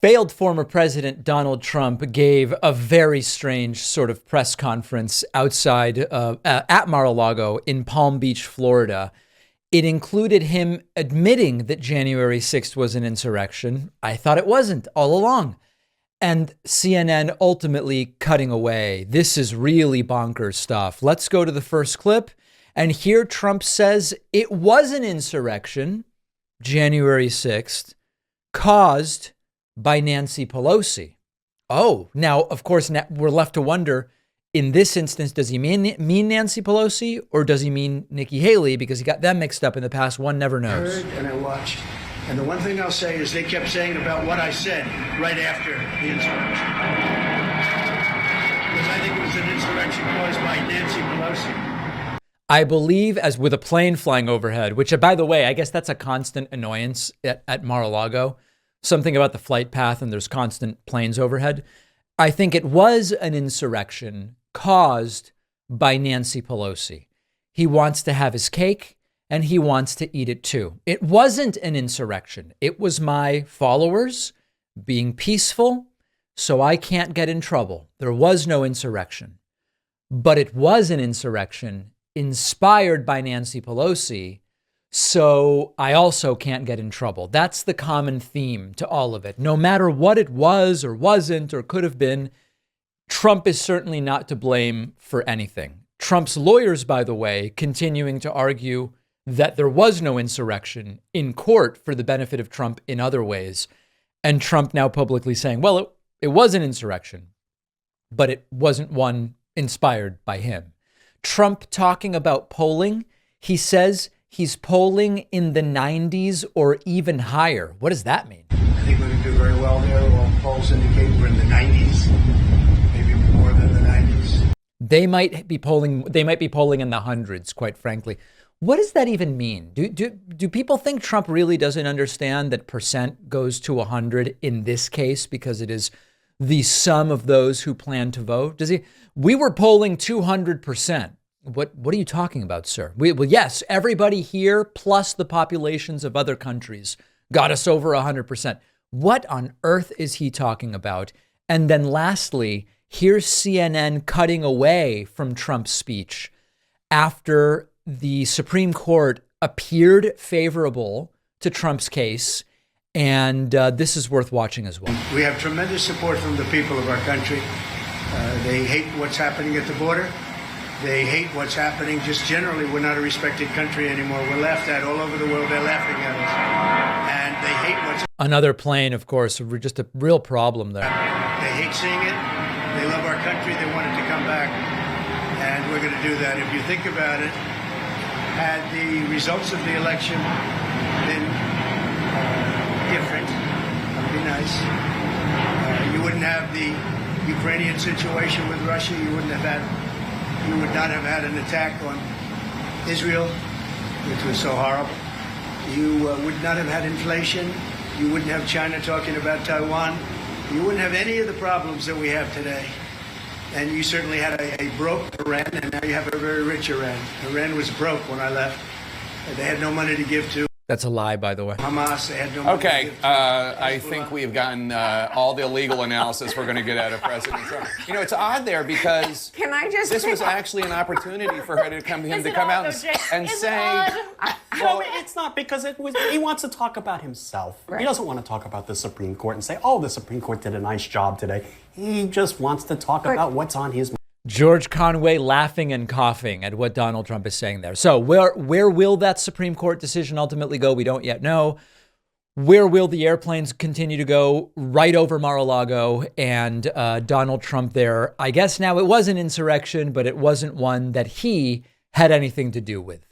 Failed former President Donald Trump gave a very strange sort of press conference outside at Mar-a-Lago in Palm Beach, Florida. It included him admitting that January 6th was an insurrection. I thought it wasn't all along. And CNN ultimately cutting away. This is really bonkers stuff. Let's go to the first clip. And here Trump says it was an insurrection, January 6th, caused by Nancy Pelosi. Oh, now, of course, we're left to wonder, in this instance, does he mean Nancy Pelosi or does he mean Nikki Haley? Because he got them mixed up in the past. One never knows. I heard and I watched. And the one thing I'll say is they kept saying about what I said right after the insurrection. Because I think it was an insurrection caused by Nancy Pelosi. I believe, as with a plane flying overhead, which, by the way, I guess that's a constant annoyance at Mar-a-Lago. Something about the flight path and there's constant planes overhead. I think it was an insurrection caused by Nancy Pelosi. He wants to have his cake and he wants to eat it too. It wasn't an insurrection. It was my followers being peaceful so I can't get in trouble. There was no insurrection. But it was an insurrection inspired by Nancy Pelosi, so I also can't get in trouble. That's the common theme to all of it. No matter what it was or wasn't or could have been, Trump is certainly not to blame for anything. Trump's lawyers, by the way, continuing to argue that there was no insurrection in court for the benefit of Trump in other ways. And Trump now publicly saying, well, it was an insurrection, but it wasn't one inspired by him. Trump talking about polling, he says he's polling in the 90s or even higher. What does that mean? I think we're going to do very well there. All polls indicate we're in the 90s, maybe more than the 90s. They might be polling in the hundreds, quite frankly. What does that even mean? Do people think Trump really doesn't understand that percent goes to 100 in this case because it is the sum of those who plan to vote? Does he? We were polling 200%. What are you talking about, sir? Well, yes, everybody here plus the populations of other countries got us over 100%. What on earth is he talking about? And then lastly, here's CNN cutting away from Trump's speech after the Supreme Court appeared favorable to Trump's case. And this is worth watching as well. We have tremendous support from the people of our country. They hate what's happening at the border. They hate what's happening just generally. We're not a respected country anymore. We're laughed at all over the world. They're laughing at us. And they hate what's... Another plane, of course, just a real problem there. They hate seeing it. They love our country. They want it to come back. And we're going to do that. If you think about it, had the results of the election been different, that would be nice. You wouldn't have the Ukrainian situation with Russia. You would not have had an attack on Israel, which was so horrible. You would not have had inflation. You wouldn't have China talking about Taiwan. You wouldn't have any of the problems that we have today. And you certainly had a broke Iran, and now you have a very rich Iran. Iran was broke when I left. They had no money to give to That's a lie, by the way. Hamas. They had no money to give to I think we've gotten all the legal analysis we're going to get out of President Trump. You know, it's odd there because Can I just this was actually an opportunity for him to come out and say, Well, it's not because he wants to talk about himself. Right. He doesn't want to talk about the Supreme Court and say, oh, the Supreme Court did a nice job today. He just wants to talk about what's on his mind. George Conway laughing and coughing at what Donald Trump is saying there. So where will that Supreme Court decision ultimately go? We don't yet know. Where will the airplanes continue to go? Right over Mar-a-Lago, and Donald Trump there. I guess now it was an insurrection, but it wasn't one that he had anything to do with.